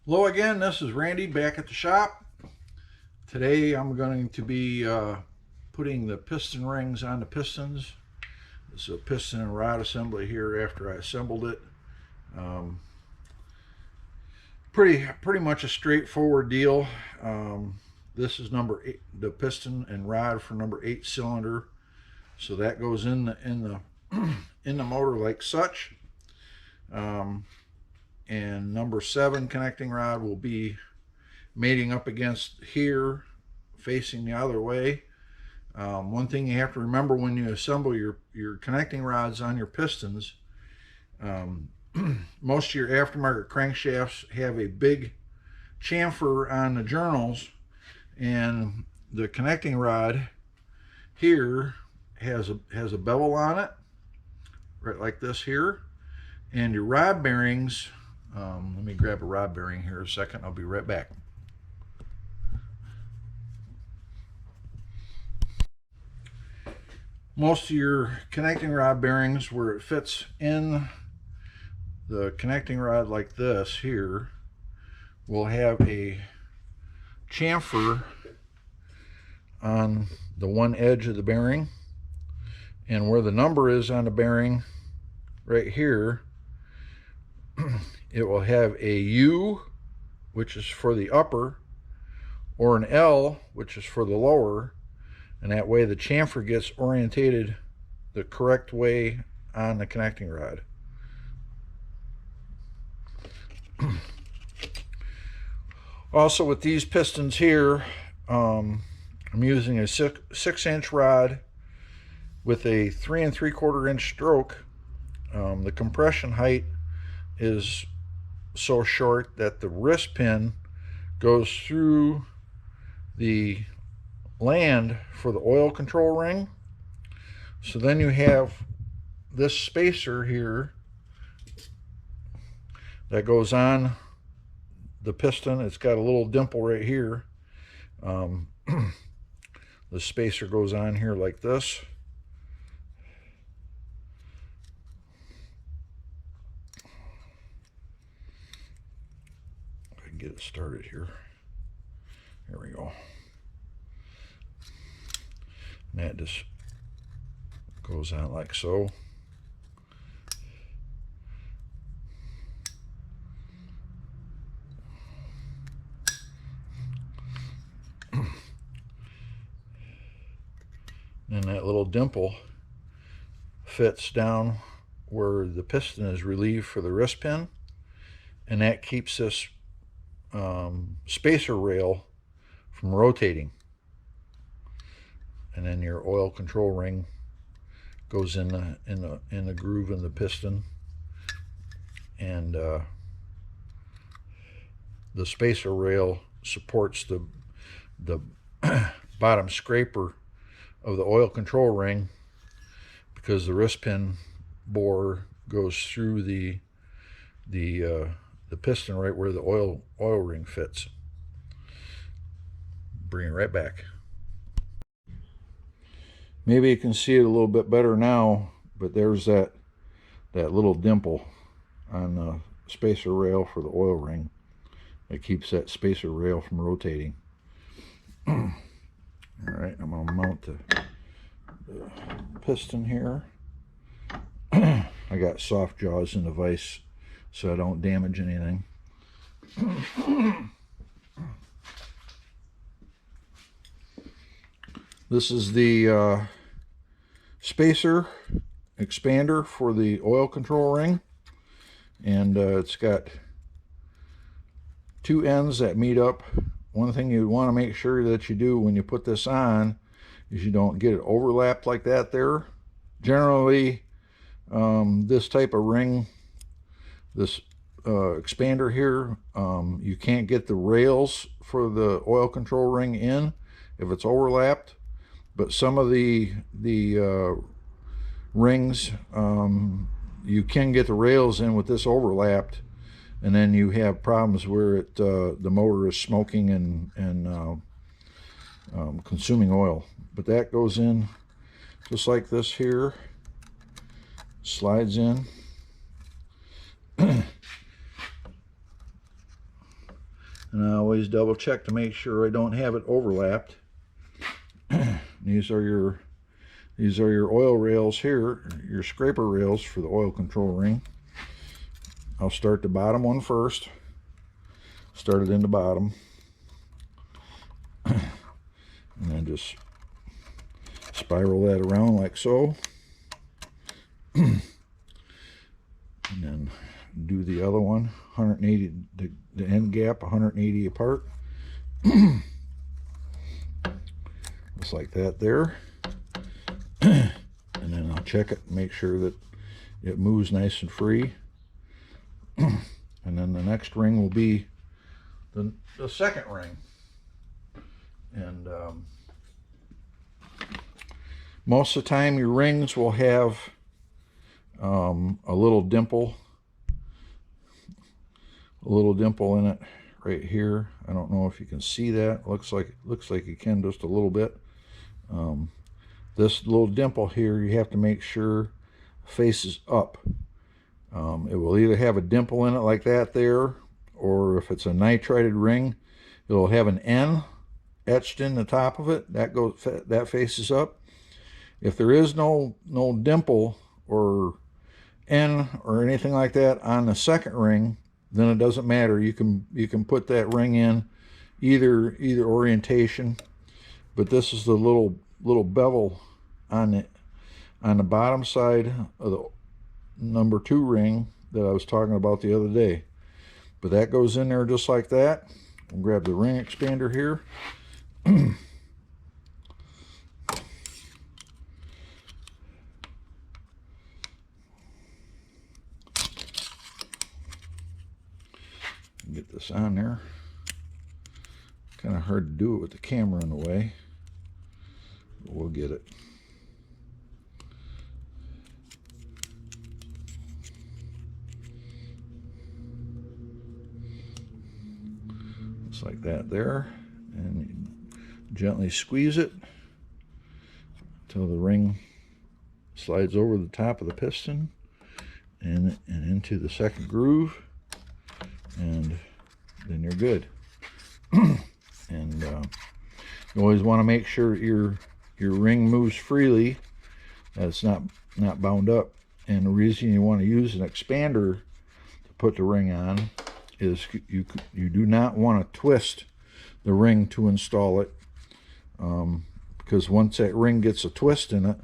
Hello again, this is Randy back at the shop. Today I'm going to be putting the piston rings on the pistons. This is a piston and rod assembly here after I assembled it. Pretty much a straightforward deal. This is number 8, the piston and rod for number 8 cylinder. So that goes in the in the motor like such. And number 7 connecting rod will be mating up against here, facing the other way. One thing you have to remember when you assemble your connecting rods on your pistons, most of your aftermarket crankshafts have a big chamfer on the journals, and the connecting rod here has a bevel on it, right like this here, and your rod bearings. Let me grab a rod bearing here a second. I'll be right back. Most of your connecting rod bearings, where it fits in the connecting rod like this here, will have a chamfer on the one edge of the bearing, and where the number is on the bearing right here, it will have a U, which is for the upper, or an L, which is for the lower, and that way the chamfer gets orientated the correct way on the connecting rod. Also, with these pistons here, I'm using a 6-inch rod with a 3 3/4 inch stroke. The compression height is so short that the wrist pin goes through the land for the oil control ring. So then you have this spacer here that goes on the piston. It's got a little dimple right here. The spacer goes on here like this. Get it started here. There we go. And that just goes on like so. And that little dimple fits down where the piston is relieved for the wrist pin, and that keeps this spacer rail from rotating. And then your oil control ring goes in the groove in the piston, and the spacer rail supports the bottom scraper of the oil control ring, because the wrist pin bore goes through the piston right where the oil ring fits. Bring it right back. Maybe you can see it a little bit better now, but there's that little dimple on the spacer rail for the oil ring that keeps that spacer rail from rotating. All right, I'm going to mount the piston here. I got soft jaws in the vise so I don't damage anything. This is the spacer expander for the oil control ring, and it's got 2 ends that meet up. One thing you want to make sure that you do when you put this on is you don't get it overlapped like that there. Generally, this type of ring, this expander here, you can't get the rails for the oil control ring in if it's overlapped, but some of the rings, you can get the rails in with this overlapped, and then you have problems where the motor is smoking and consuming oil. But that goes in just like this here, slides in. And I always double check to make sure I don't have it overlapped. These are your oil rails here, your scraper rails for the oil control ring. I'll start the bottom one first. Start it in the bottom. And then just spiral that around like so. And then do the other one, 180, the end gap 180 apart. Just like that there. And then I'll check it and make sure that it moves nice and free. And then the next ring will be the second ring. And most of the time your rings will have a little dimple in it right here. I don't know if you can see that. Looks like you can just a little bit. This little dimple here, you have to make sure faces up. It will either have a dimple in it like that there, or if it's a nitrided ring, it'll have an N etched in the top of it. That faces up. If there is no dimple or N or anything like that on the second ring, then it doesn't matter. You can put that ring in either orientation. But this is the little bevel on the bottom side of the number 2 ring that I was talking about the other day. But that goes in there just like that. I'll grab the ring expander here. Get this on there. Kind of hard to do it with the camera in the way, but we'll get it. Just like that there, and you gently squeeze it until the ring slides over the top of the piston and into the second groove, and then you're good. And you always want to make sure your ring moves freely, that it's not bound up. And the reason you want to use an expander to put the ring on is you do not want to twist the ring to install it, because once that ring gets a twist in it,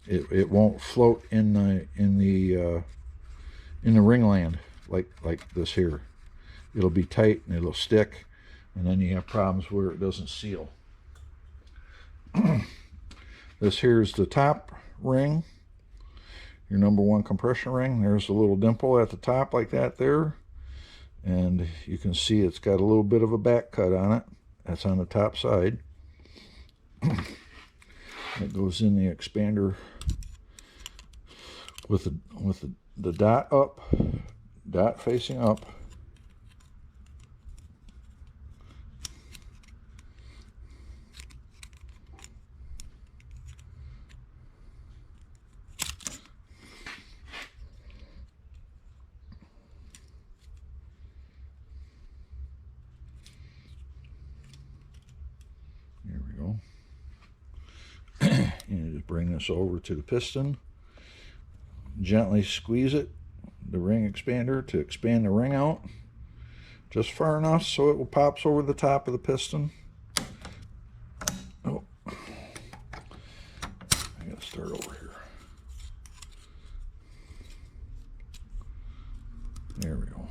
it won't float in the ringland like this here. It'll be tight and it'll stick, and then you have problems where it doesn't seal. This here is the top ring, your number 1 compression ring. There's a little dimple at the top like that there, and you can see it's got a little bit of a back cut on it. That's on the top side. It goes in the expander with the dot facing up. And just bring this over to the piston, gently squeeze it, the ring expander, to expand the ring out just far enough so it will pops over the top of the piston. Oh, I gotta start over here. There we go.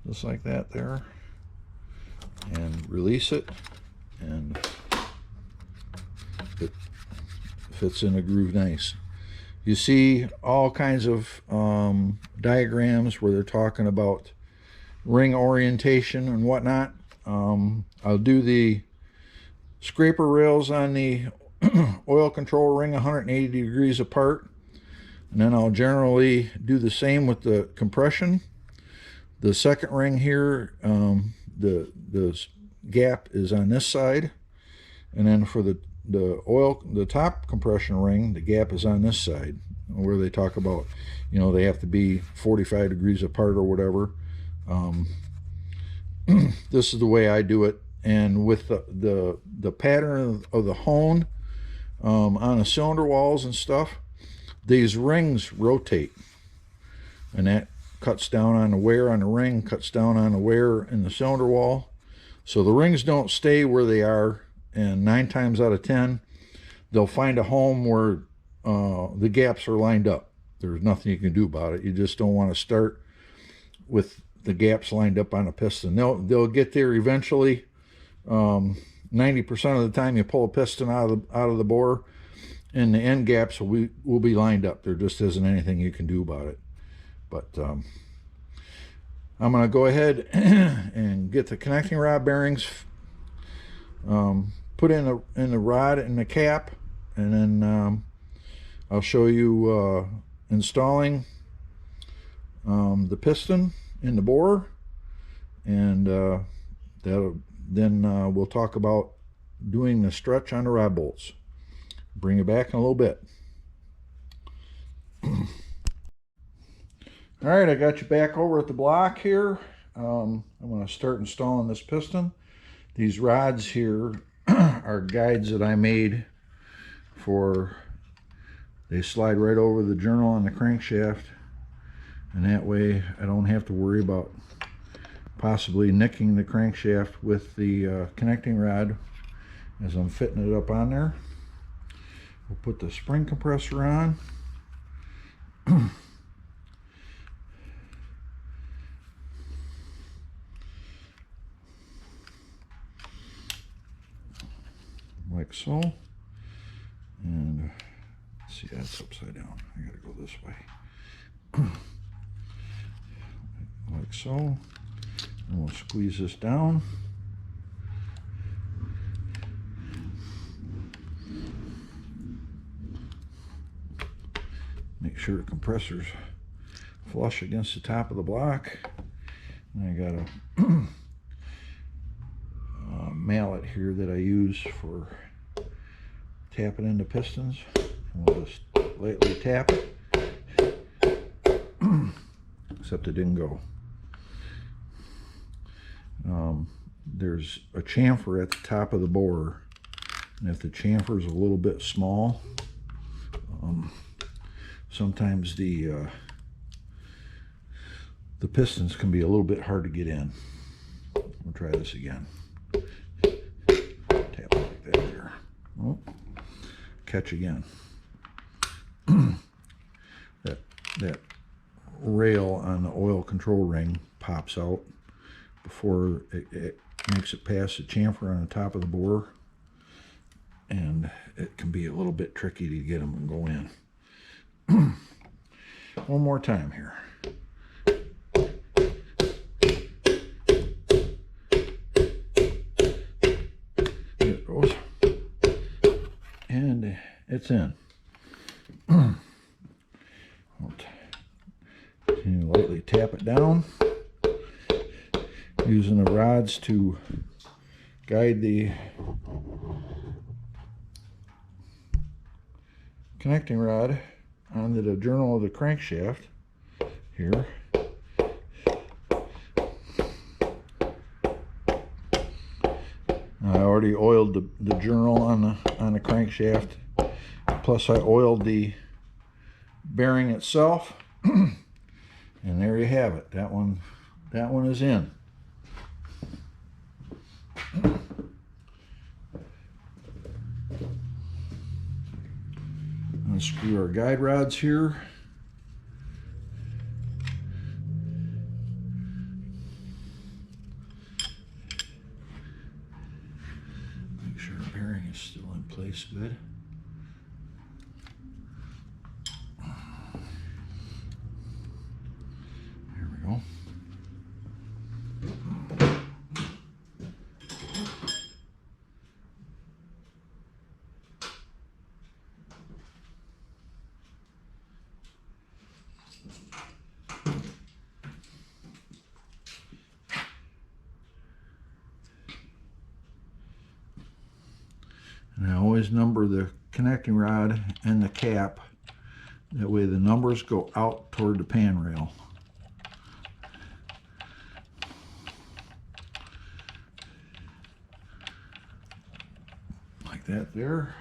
Just like that there. And release it, and it fits in a groove nice. You see all kinds of diagrams where they're talking about ring orientation and whatnot. I'll do the scraper rails on the oil control ring 180 degrees apart, and then I'll generally do the same with the compression. The second ring here, the gap is on this side, and then for the top compression ring, the gap is on this side. where they talk about, you know, they have to be 45 degrees apart or whatever. This is the way I do it. And with the pattern of the hone on the cylinder walls and stuff, these rings rotate, and that cuts down on the wear on the ring, cuts down on the wear in the cylinder wall. So the rings don't stay where they are, and 9 times out of 10 they'll find a home where the gaps are lined up. There's nothing you can do about it. You just don't want to start with the gaps lined up on a piston. They'll get there eventually. 90% of the time you pull a piston out of the bore, and the end gaps will be lined up. There just isn't anything you can do about it. But I'm going to go ahead and get the connecting rod bearings put in the rod and the cap, and then I'll show you installing the piston in the bore, and then we'll talk about doing the stretch on the rod bolts. Bring it back in a little bit. All right, I got you back over at the block here. I'm going to start installing this piston. These rods here are guides that I made for, they slide right over the journal on the crankshaft, and that way I don't have to worry about possibly nicking the crankshaft with the connecting rod as I'm fitting it up on there. We'll put the spring compressor on. Like so. And let's see, that's upside down. I gotta go this way. Like so. And we'll squeeze this down. Make sure the compressor's flush against the top of the block. And I got a mallet here that I use for tapping into pistons. And we'll just lightly tap it. Except it didn't go. There's a chamfer at the top of the bore, and if the chamfer is a little bit small, sometimes the pistons can be a little bit hard to get in. We'll try this again. Tap like that there. Oh, catch again. that rail on the oil control ring pops out before it makes it past the chamfer on the top of the bore, and it can be a little bit tricky to get them to go in. One more time here. There it goes. And it's in. Continue to lightly tap it down, using the rods to guide the connecting rod onto the journal of the crankshaft here. I already oiled the journal on the crankshaft, plus I oiled the bearing itself. And there you have it. That one is in. Unscrew our guide rods here. Make sure our bearing is still in place good. There we go. And I always number the connecting rod and the cap That way the numbers go out toward the pan rail. Like that there.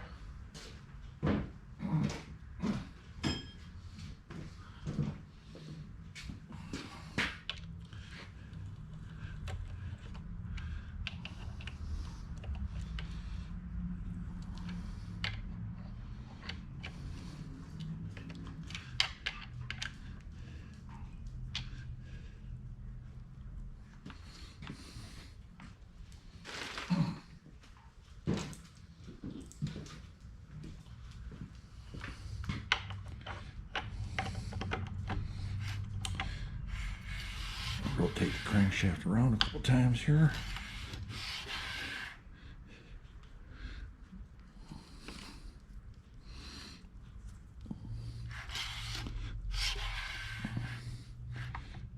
Rotate the crankshaft around a couple times here.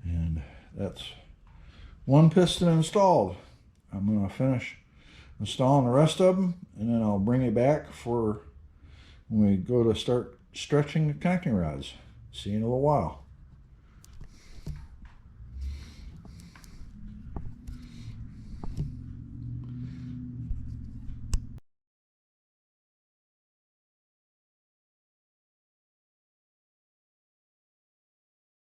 And that's one piston installed. I'm going to finish installing the rest of them, and then I'll bring it back for when we go to start stretching the connecting rods. See you in a little while.